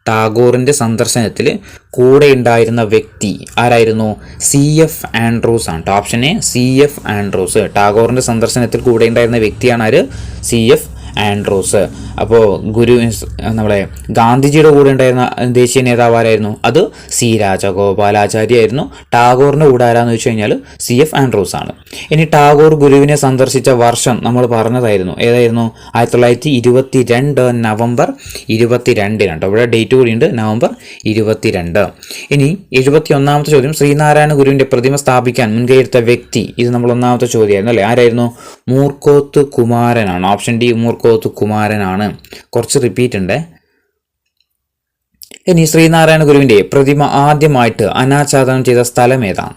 ടാഗോറിന്റെ സന്ദർശനത്തിൽ കൂടെ ഉണ്ടായിരുന്ന വ്യക്തി ആരായിരുന്നു? CF ആൻഡ്രൂസ് ആണ്. Option A CF Andrews. ടാഗോറിന്റെ സന്ദർശനത്തിൽ കൂടെ ഉണ്ടായിരുന്ന വ്യക്തിയാണ് ആര്? CF Andrews. അപ്പോൾ നമ്മളെ ഗാന്ധിജിയുടെ കൂടെ ഉണ്ടായിരുന്ന ദേശീയ നേതാവ് ആരായിരുന്നു? അത് സി രാജഗോപാലാചാരി ആയിരുന്നു. ടാഗോറിന്റെ കൂടെ ആരാന്ന് വെച്ച് കഴിഞ്ഞാൽ CF ആൻഡ്രൂസ് ആണ്. ഇനി ടാഗോർ ഗുരുവിനെ സന്ദർശിച്ച വർഷം നമ്മൾ പറഞ്ഞതായിരുന്നു, ഏതായിരുന്നു? 1922 നവംബർ 22 ഇവിടെ ഡേറ്റ് കൂടിയുണ്ട്, നവംബർ 22. ഇനി 71ാമത്തെ ചോദ്യം, ശ്രീനാരായണ ഗുരുവിന്റെ പ്രതിമ സ്ഥാപിക്കാൻ മുൻകൈയെടുത്ത വ്യക്തി. ഇത് നമ്മൾ ഒന്നാമത്തെ ചോദ്യമായിരുന്നു അല്ലേ? ആരായിരുന്നു? മൂർക്കോത്ത് കുമാരനാണ്. ഓപ്ഷൻ ഡി മൂർക്കോത്ത് കുമാരനാണ്. കുറച്ച് റിപ്പീറ്റ് ഉണ്ട്. ഇനി ശ്രീനാരായണ ഗുരുവിന്റെ പ്രതിമ ആദ്യമായിട്ട് അനാച്ഛാദനം ചെയ്ത സ്ഥലം ഏതാണ്?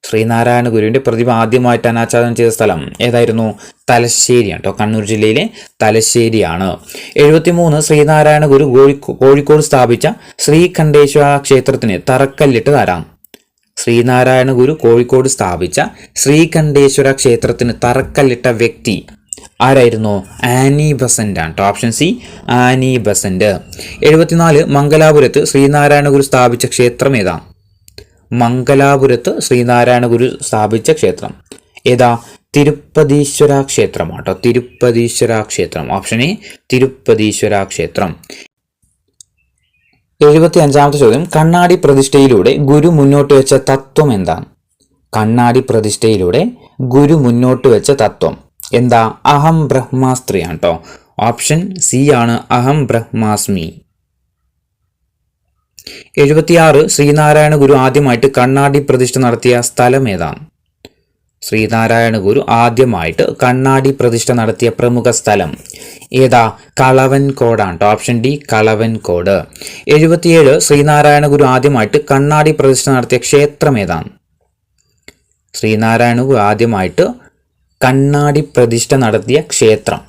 ശ്രീനാരായണ ഗുരുവിന്റെ പ്രതിമ ആദ്യമായിട്ട് അനാച്ഛാദനം ചെയ്ത സ്ഥലം ഏതായിരുന്നു? തലശ്ശേരിയാണ് കേട്ടോ, കണ്ണൂർ ജില്ലയിലെ തലശ്ശേരിയാണ്. 73 ശ്രീനാരായണ ഗുരു കോഴിക്കോട് സ്ഥാപിച്ച ശ്രീകണ്ഠേശ്വര ക്ഷേത്രത്തിന് തറക്കല്ലിട്ടത് ആരാം? ശ്രീനാരായണ ഗുരു കോഴിക്കോട് സ്ഥാപിച്ച ശ്രീകണ്ഠേശ്വര ക്ഷേത്രത്തിന് തറക്കല്ലിട്ട വ്യക്തി ആരായിരുന്നു? ആനി ബസന്റ് ആണ് കേട്ടോ. Option C Annie Besant. 74 മംഗലാപുരത്ത് ശ്രീനാരായണ ഗുരു സ്ഥാപിച്ച ക്ഷേത്രം ഏതാ? മംഗലാപുരത്ത് ശ്രീനാരായണ ഗുരു സ്ഥാപിച്ച ക്ഷേത്രം ഏതാ? തിരുപ്പതീശ്വര ക്ഷേത്രമാണ് കേട്ടോ. തിരുപ്പതീശ്വര ക്ഷേത്രം. ഓപ്ഷൻ എ തിരുപ്പതീശ്വര ക്ഷേത്രം. 75ാമത്തെ ചോദ്യം, കണ്ണാടി പ്രതിഷ്ഠയിലൂടെ ഗുരു മുന്നോട്ട് വെച്ച തത്വം എന്താണ്? കണ്ണാടി പ്രതിഷ്ഠയിലൂടെ ഗുരു മുന്നോട്ട് വെച്ച തത്വം എന്താ? അഹം ബ്രഹ്മാസ്ത്രി ആണ് കേട്ടോ. ഓപ്ഷൻ സി ആണ് അഹം ബ്രഹ്മാസ്മി. 76 ശ്രീനാരായണ ഗുരു ആദ്യമായിട്ട് കണ്ണാടി പ്രതിഷ്ഠ നടത്തിയ സ്ഥലം ഏതാണ്? ശ്രീനാരായണ ഗുരു ആദ്യമായിട്ട് കണ്ണാടി പ്രതിഷ്ഠ നടത്തിയ പ്രമുഖ സ്ഥലം ഏതാ? കളവൻകോടാണ് കേട്ടോ. Option D Kalavancode. 77 ശ്രീനാരായണ ഗുരു ആദ്യമായിട്ട് കണ്ണാടി പ്രതിഷ്ഠ നടത്തിയ ക്ഷേത്രം ഏതാണ്? ശ്രീനാരായണ ഗുരു ആദ്യമായിട്ട് കണ്ണാടി പ്രതിഷ്ഠ നടത്തിയ ക്ഷേത്രം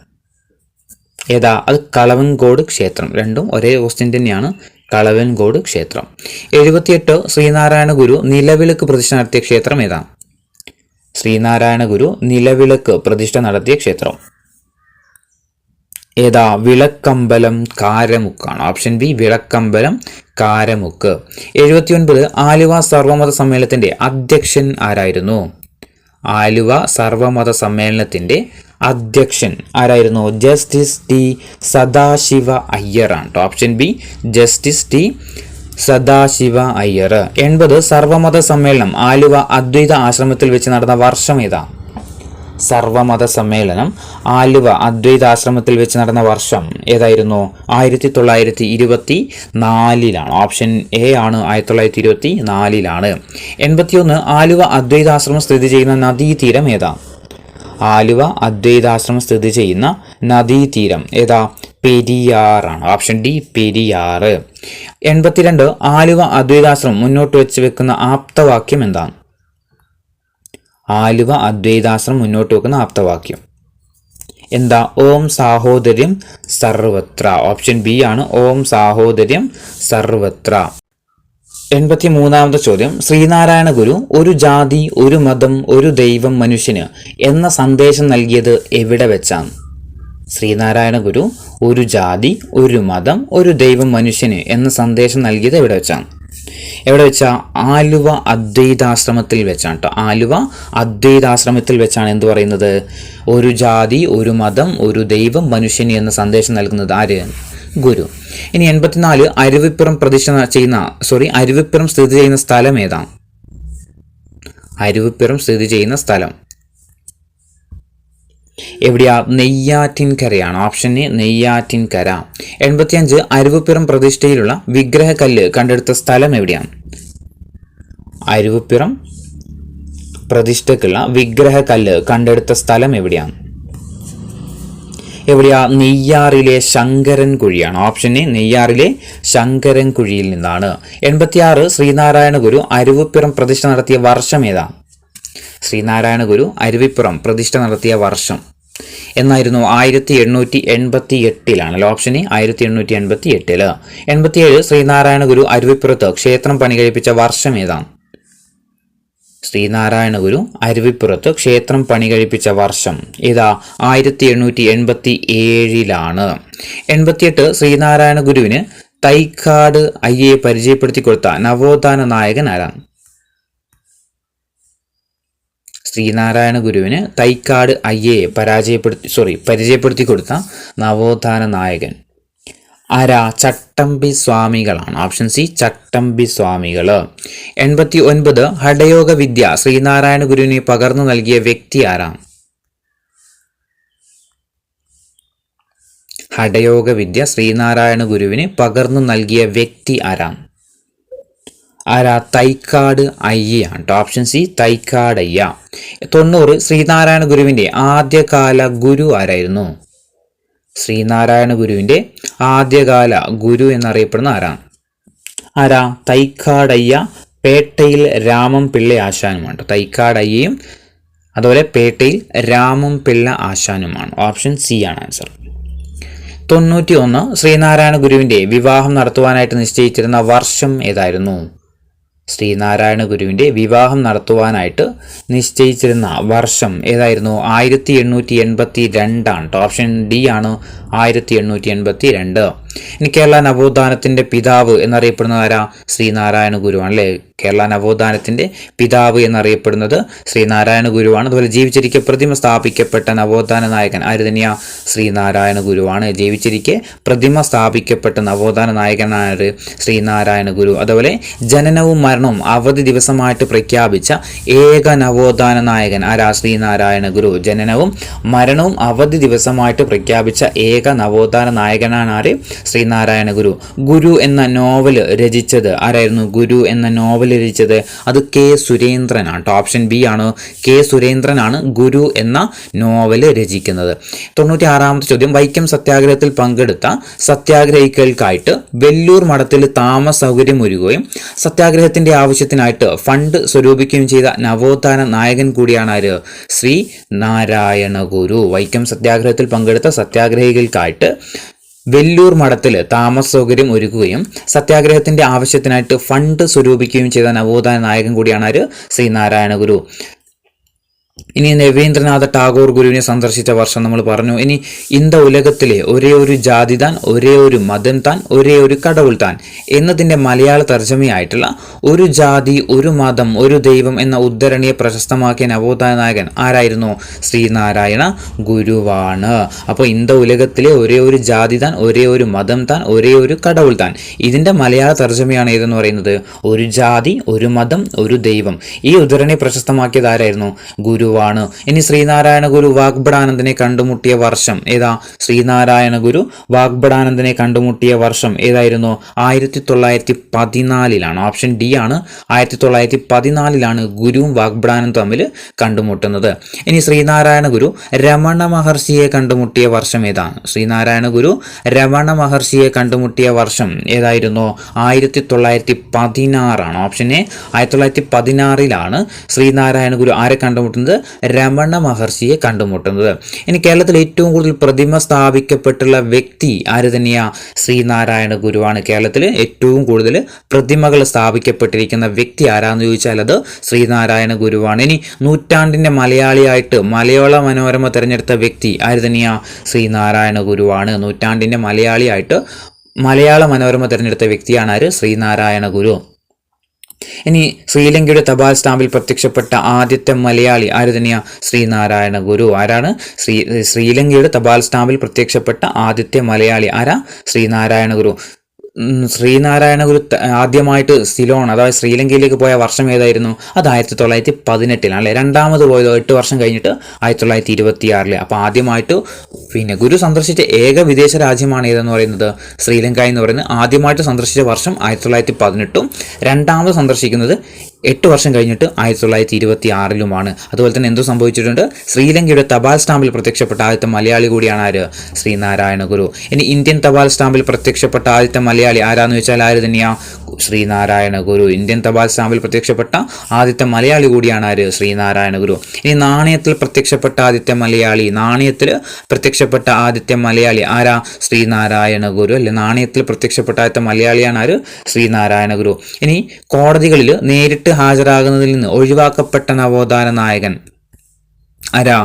ഏതാ? അത് കളവൻകോട് ക്ഷേത്രം. രണ്ടും ഒരേ ക്വസ്റ്റ്യൻ തന്നെയാണ്. കളവൻകോട് ക്ഷേത്രം. 78 ശ്രീനാരായണ ഗുരു നിലവിളക്ക് പ്രതിഷ്ഠ നടത്തിയ ക്ഷേത്രം ഏതാ? ശ്രീനാരായണ ഗുരു നിലവിളക്ക് പ്രതിഷ്ഠ നടത്തിയ ക്ഷേത്രം ഏതാ? വിളക്കമ്പലം കാരമുക്കാണ്. Option B Vilakkambalam Karamukku. 79 ആലുവ സർവമത സമ്മേളനത്തിന്റെ അധ്യക്ഷൻ ആരായിരുന്നു? ആലുവ സർവമത സമ്മേളനത്തിന്റെ അധ്യക്ഷൻ ആരായിരുന്നു? ജസ്റ്റിസ് ടി സദാശിവ അയ്യർ ആണ്. Option B justice T Sadashiva Iyer. 80 സർവമത സമ്മേളനം ആലുവ അദ്വൈത ആശ്രമത്തിൽ വെച്ച് നടന്ന വർഷം ഏതാ? സർവമത സമ്മേളനം ആലുവ അദ്വൈത ആശ്രമത്തിൽ വെച്ച് നടന്ന വർഷം ഏതായിരുന്നു? 1924 ഓപ്ഷൻ എ ആണ് 1924. 81 ആലുവ അദ്വൈതാശ്രമം സ്ഥിതി ചെയ്യുന്ന നദീതീരം ഏതാ? ആലുവ അദ്വൈതാശ്രമം സ്ഥിതി ചെയ്യുന്ന നദീതീരം ഏതാ? പെരിയാറാണ്. Option D Periyar. 82 ആലുവ അദ്വൈതാശ്രമം മുന്നോട്ട് വെക്കുന്ന ആപ്തവാക്യം എന്താണ്? ആലുവ അദ്വൈതാശ്രമം മുന്നോട്ട് വെക്കുന്ന ആപ്തവാക്യം എന്താ? ഓം സാഹോദര്യം സർവത്ര. ഓപ്ഷൻ ബി ആണ് ഓം സാഹോദര്യം സർവത്ര. 83ാമത്തെ ചോദ്യം, ശ്രീനാരായണ ഗുരു ഒരു ജാതി ഒരു മതം ഒരു ദൈവം മനുഷ്യന് എന്ന സന്ദേശം നൽകിയത് എവിടെ വെച്ചാണ്? ശ്രീനാരായണ ഗുരു ഒരു ജാതി ഒരു മതം ഒരു ദൈവം മനുഷ്യന് എന്ന സന്ദേശം നൽകിയത് എവിടെ വെച്ചാണ്? എവിടെ വെച്ചാ? ആലുവ അദ്വൈതാശ്രമത്തിൽ വെച്ചാണ് കേട്ടോ. ആലുവ അദ്വൈതാശ്രമത്തിൽ വെച്ചാണ് എന്ത് പറയുന്നത്? ഒരു ജാതി ഒരു മതം ഒരു ദൈവം മനുഷ്യന് എന്ന സന്ദേശം നൽകുന്നത് ആര്? ഗുരു. ഇനി 84 അരുവിപ്പുറം അരുവിപ്പുറം സ്ഥിതി ചെയ്യുന്ന സ്ഥലം ഏതാണ്? അരുവിപ്പുറം സ്ഥിതി ചെയ്യുന്ന സ്ഥലം എവിടെയാ? നെയ്യാറ്റിൻകരയാണ്. Option A Neyyattinkara. 85 അരുവിപ്പുറം പ്രതിഷ്ഠയിലുള്ള വിഗ്രഹക്കല്ല് കണ്ടെടുത്ത സ്ഥലം എവിടെയാണ്? അരുവിപ്പുറം പ്രതിഷ്ഠക്കുള്ള വിഗ്രഹക്കല്ല് കണ്ടെടുത്ത സ്ഥലം എവിടെയാണ്? നെയ്യാറിലെ ശങ്കരൻ കുഴിയാണ്. ഓപ്ഷൻ എ നെയ്യാറിലെ ശങ്കരൻ കുഴിയിൽ നിന്നാണ്. 86 ശ്രീനാരായണ ഗുരു അരുവിപ്പുറം പ്രതിഷ്ഠ നടത്തിയ വർഷം ഏതാ? ശ്രീനാരായണ ഗുരു അരുവിപ്പുറം പ്രതിഷ്ഠ നടത്തിയ വർഷം എന്നായിരുന്നു? 1888 ഓപ്ഷൻ എ 1888. 87 ശ്രീനാരായണ ഗുരു അരുവിപ്പുറത്ത് ക്ഷേത്രം പണികഴിപ്പിച്ച വർഷം ഏതാണ്? ശ്രീനാരായണ ഗുരു അരുവിപ്പുറത്ത് ക്ഷേത്രം പണികഴിപ്പിച്ച വർഷം ഏതാ? 1887. 88 ശ്രീനാരായണ ഗുരുവിന് തൈക്കാട് അയ്യയെ പരിചയപ്പെടുത്തി കൊടുത്ത നവോത്ഥാന നായകൻ ആരാണ്? ശ്രീനാരായണ ഗുരുവിന് തൈക്കാട് അയ്യയെ പരിചയപ്പെടുത്തി കൊടുത്ത നവോത്ഥാന നായകൻ ആരാ? ചട്ടമ്പി സ്വാമികളാണ്. ഓപ്ഷൻ സി ചട്ടമ്പി സ്വാമികൾ. 89 ഹഠയോഗ വിദ്യ ശ്രീനാരായണ ഗുരുവിന് പകർന്നു നൽകിയ വ്യക്തി ആരാ? ഹഠയോഗ വിദ്യ ശ്രീനാരായണ ഗുരുവിന് പകർന്നു നൽകിയ വ്യക്തി ആരാ? തൈക്കാട് അയ്യയാണ്. ഓപ്ഷൻ സി തൈക്കാട് അയ്യ. 90 ശ്രീനാരായണ ഗുരുവിന്റെ ആദ്യകാല ഗുരു ആരായിരുന്നു? ശ്രീനാരായണ ഗുരുവിന്റെ ആദ്യകാല ഗുരു എന്നറിയപ്പെടുന്ന ആരാ? തൈക്കാടയ്യ, പേട്ടയിൽ രാമം പിള്ള ആശാനുമാണ്. തൈക്കാടയ്യയും അതുപോലെ പേട്ടയിൽ രാമം പിള്ള ആശാനുമാണ്. ഓപ്ഷൻ സി ആണ് ആൻസർ. 91 ശ്രീനാരായണ ഗുരുവിന്റെ വിവാഹം നടത്തുവാനായിട്ട് നിശ്ചയിച്ചിരുന്ന വർഷം ഏതായിരുന്നു? ശ്രീനാരായണ ഗുരുവിന്റെ വിവാഹം നടത്തുവാനായിട്ട് നിശ്ചയിച്ചിരുന്ന വർഷം ഏതായിരുന്നു? 1882 ആണ്. ഓപ്ഷൻ ഡി ആണ് 1882. ഇനി കേരള നവോത്ഥാനത്തിന്റെ പിതാവ് എന്നറിയപ്പെടുന്നത് ആരാ? ശ്രീനാരായണ ഗുരുവാണ് അല്ലേ? കേരള നവോത്ഥാനത്തിന്റെ പിതാവ് എന്നറിയപ്പെടുന്നത് ശ്രീനാരായണ ഗുരുവാണ്. അതുപോലെ ജീവിച്ചിരിക്കെ പ്രതിമ സ്ഥാപിക്കപ്പെട്ട നവോത്ഥാന നായകൻ ആര് തന്നെയാ? ശ്രീനാരായണ ഗുരുവാണ്. ജീവിച്ചിരിക്കെ പ്രതിമ സ്ഥാപിക്കപ്പെട്ട നവോത്ഥാന നായകനാണ് ശ്രീനാരായണ ഗുരു. അതുപോലെ ജനനവും മരണവും അവധി ദിവസമായിട്ട് പ്രഖ്യാപിച്ച ഏക നവോത്ഥാന നായകൻ ആരാ? ശ്രീനാരായണ ഗുരു. ജനനവും മരണവും അവധി ദിവസമായിട്ട് പ്രഖ്യാപിച്ച ഏക നവോത്ഥാന നായകനാണ് ആര്? ശ്രീനാരായണ ഗുരു. ഗുരു എന്ന നോവൽ രചിച്ചത് ആരായിരുന്നു? ഗുരു എന്ന നോവൽ രചിച്ചത് അത് കെ സുരേന്ദ്രനാണ്. ഓപ്ഷൻ ബി ആണ്. കെ സുരേന്ദ്രനാണ് ഗുരു എന്ന നോവൽ രചിക്കുന്നത്. 96ാമത്തെ ചോദ്യം വൈക്കം സത്യാഗ്രഹത്തിൽ പങ്കെടുത്ത സത്യാഗ്രഹികൾക്കായിട്ട് വെല്ലൂർ മഠത്തിൽ താമസ സൗകര്യം ഒരുക്കുകയും സത്യാഗ്രഹത്തിന്റെ ആവശ്യത്തിനായിട്ട് ഫണ്ട് സ്വരൂപിക്കുകയും ചെയ്ത നവോത്ഥാന നായകൻ കൂടിയാണ് ആര്? ശ്രീ നാരായണ ഗുരു. വൈക്കം സത്യാഗ്രഹത്തിൽ പങ്കെടുത്ത സത്യാഗ്രഹികൾക്കായിട്ട് വെല്ലൂർ മഠത്തിൽ താമസ സൗകര്യം ഒരുക്കുകയും സത്യാഗ്രഹത്തിന്റെ ആവശ്യത്തിനായിട്ട് ഫണ്ട് സ്വരൂപിക്കുകയും ചെയ്ത നവോത്ഥാന നായകൻ കൂടിയാണ് ആര്? ശ്രീനാരായണ ഗുരു. ഇനി രവീന്ദ്രനാഥ ടാഗോർ ഗുരുവിനെ സന്ദർശിച്ച വർഷം നമ്മൾ പറഞ്ഞു. ഇനി ഇന്ത ഉലകത്തിലെ ഒരേ ഒരു ജാതി താൻ, ഒരേ ഒരു മതം താൻ, ഒരേ ഒരു കടവുൾ താൻ എന്നതിൻ്റെ മലയാള തർജ്ജമയായിട്ടുള്ള ഒരു ജാതി ഒരു മതം ഒരു ദൈവം എന്ന ഉദ്ധരണിയെ പ്രശസ്തമാക്കിയ നവോത്ഥാന നായകൻ ആരായിരുന്നു? ശ്രീനാരായണ ഗുരുവാണ്. അപ്പോൾ ഇന്ത ഉലകത്തിലെ ഒരേ ഒരു ജാതി താൻ, ഒരേ ഒരു മതം താൻ, ഒരേ ഒരു കടവുൾ താൻ ഇതിൻ്റെ മലയാള തർജ്ജമയാണ് ഏതെന്ന് പറയുന്നത് ഒരു ജാതി ഒരു മതം ഒരു ദൈവം. ഈ ഉദ്ധരണിയെ പ്രശസ്തമാക്കിയത് ആരായിരുന്നു? ഗുരുവാണ്. ഇനി ശ്രീനാരായണ ഗുരു വാഗ്ഭടാനന്ദനെ കണ്ടുമുട്ടിയ വർഷം ഏതാ? ശ്രീനാരായണ ഗുരു വാഗ്ഭടാനന്ദനെ കണ്ടുമുട്ടിയ വർഷം ഏതായിരുന്നു? 1914. ഓപ്ഷൻ ഡി ആണ്. 1914 ഗുരുവും വാഗ്ഭടാനന്ദും തമ്മിൽ കണ്ടുമുട്ടുന്നത്. ഇനി ശ്രീനാരായണ ഗുരു രമണ മഹർഷിയെ കണ്ടുമുട്ടിയ വർഷം ഏതാണ്? ശ്രീനാരായണ ഗുരു രമണ മഹർഷിയെ കണ്ടുമുട്ടിയ വർഷം ഏതായിരുന്നു? 1916. ഓപ്ഷൻ എ 1916 ശ്രീനാരായണ ഗുരു ആരെ കണ്ടുമുട്ടുന്നത്? രമണ മഹർഷിയെ കണ്ടുമുട്ടുന്നത്. ഇനി കേരളത്തിൽ ഏറ്റവും കൂടുതൽ പ്രതിമ സ്ഥാപിക്കപ്പെട്ടുള്ള വ്യക്തി ആര് തന്നെയാ? ശ്രീനാരായണ ഗുരുവാണ്. കേരളത്തിൽ ഏറ്റവും കൂടുതൽ പ്രതിമകൾ സ്ഥാപിക്കപ്പെട്ടിരിക്കുന്ന വ്യക്തി ആരാന്ന് ചോദിച്ചാൽ അത് ശ്രീനാരായണ ഗുരുവാണ്. ഇനി നൂറ്റാണ്ടിന്റെ മലയാളിയായിട്ട് മലയാള മനോരമ തിരഞ്ഞെടുത്ത വ്യക്തി ആര് തന്നെയാ? ശ്രീനാരായണ ഗുരുവാണ്. നൂറ്റാണ്ടിന്റെ മലയാളിയായിട്ട് മലയാള മനോരമ തിരഞ്ഞെടുത്ത വ്യക്തിയാണ് ആര്? ശ്രീനാരായണ ഗുരു. ഇനി ശ്രീലങ്കയുടെ തപാൽ സ്റ്റാമ്പിൽ പ്രത്യക്ഷപ്പെട്ട ആദ്യത്തെ മലയാളി ആര് തന്നെയാ? ശ്രീനാരായണ ഗുരു. ആരാണ്? ശ്രീലങ്കയുടെ തപാൽ സ്റ്റാമ്പിൽ പ്രത്യക്ഷപ്പെട്ട ആദ്യത്തെ മലയാളി ആരാ? ശ്രീനാരായണ ഗുരു. ശ്രീനാരായണ ഗുരു ആദ്യമായിട്ട് സിലോൺ അതായത് ശ്രീലങ്കയിലേക്ക് പോയ വർഷം ഏതായിരുന്നു? അത് 1918 അല്ലെ. രണ്ടാമത് പോയത് 8 വർഷം കഴിഞ്ഞിട്ട് 1926. അപ്പോൾ ആദ്യമായിട്ട് ഗുരു സന്ദർശിച്ച ഏക വിദേശ രാജ്യമാണ് ഏതെന്ന് പറയുന്നത് ശ്രീലങ്ക എന്ന് പറയുന്നത്. ആദ്യമായിട്ട് സന്ദർശിച്ച വർഷം 1918, രണ്ടാമത് സന്ദർശിക്കുന്നത് 8 വർഷം കഴിഞ്ഞിട്ട് 1926. അതുപോലെ തന്നെ എന്തോ സംഭവിച്ചിട്ടുണ്ട്? ശ്രീലങ്കയുടെ തപാൽ സ്റ്റാമ്പിൽ പ്രത്യക്ഷപ്പെട്ട ആദ്യത്തെ മലയാളി കൂടിയാണ് ആര്? ശ്രീനാരായണ ഗുരു. ഇനി ഇന്ത്യൻ തപാൽ സ്റ്റാമ്പിൽ പ്രത്യക്ഷപ്പെട്ട ആദ്യത്തെ മലയാളി ആരാന്ന് വെച്ചാൽ ആര് തന്നെയാ? ശ്രീനാരായണ ഗുരു. ഇന്ത്യൻ തപാൽ സ്റ്റാമ്പിൽ പ്രത്യക്ഷപ്പെട്ട ആദ്യത്തെ മലയാളി കൂടിയാണ് ആര്? ശ്രീനാരായണ ഗുരു. ഇനി നാണയത്തിൽ പ്രത്യക്ഷപ്പെട്ട ആദ്യത്തെ മലയാളി ആരാ? ശ്രീനാരായണ ഗുരു അല്ലെ. നാണയത്തിൽ പ്രത്യക്ഷപ്പെട്ട ആദ്യത്തെ മലയാളിയാണ് ആര്? ശ്രീനാരായണ ഗുരു. ഇനി കോടതികളിൽ നേരിട്ട് ഹാജരാകുന്നതിൽ നിന്ന് ഒഴിവാക്കപ്പെട്ട നവോത്ഥാന നായകൻ ആരാ?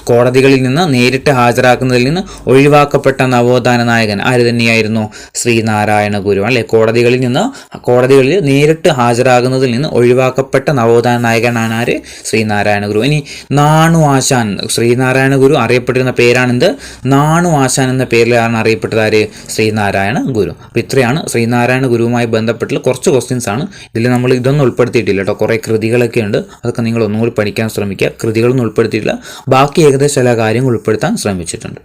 കോടതികളിൽ നിന്ന് നേരിട്ട് ഹാജരാക്കുന്നതിൽ നിന്ന് ഒഴിവാക്കപ്പെട്ട നവോത്ഥാന നായകൻ ആര് തന്നെയായിരുന്നു? ശ്രീനാരായണ ഗുരു അല്ലെ. കോടതികളിൽ നേരിട്ട് ഹാജരാകുന്നതിൽ നിന്ന് ഒഴിവാക്കപ്പെട്ട നവോത്ഥാന നായകനാണ് ആര്? ശ്രീനാരായണ ഗുരു. ഇനി നാണു ആശാൻ, ശ്രീനാരായണ ഗുരു അറിയപ്പെട്ടിരുന്ന പേരാണെന്ത്? നാണു ആശാൻ എന്ന പേരിലാണ് അറിയപ്പെട്ടത് ആര്? ശ്രീനാരായണ ഗുരു. അപ്പോൾ ഇത്രയാണ് ശ്രീനാരായണ ഗുരുവുമായി ബന്ധപ്പെട്ടുള്ള കുറച്ച് ക്വസ്റ്റ്യൻസ് ആണ്. ഇതിൽ നമ്മൾ ഇതൊന്നും ഉൾപ്പെടുത്തിയിട്ടില്ല കേട്ടോ. കുറേ കൃതികളൊക്കെ ഉണ്ട്, അതൊക്കെ നിങ്ങൾ ഒന്നുകൂടി പഠിക്കാൻ ശ്രമിക്കുക. കൃതികളൊന്നും ഉൾപ്പെടുത്തിയിട്ടില്ല, ബാക്കി ഏകദേശം എല്ലാ കാര്യങ്ങളും ഉൾപ്പെടുത്താൻ ശ്രമിച്ചിട്ടുണ്ട്.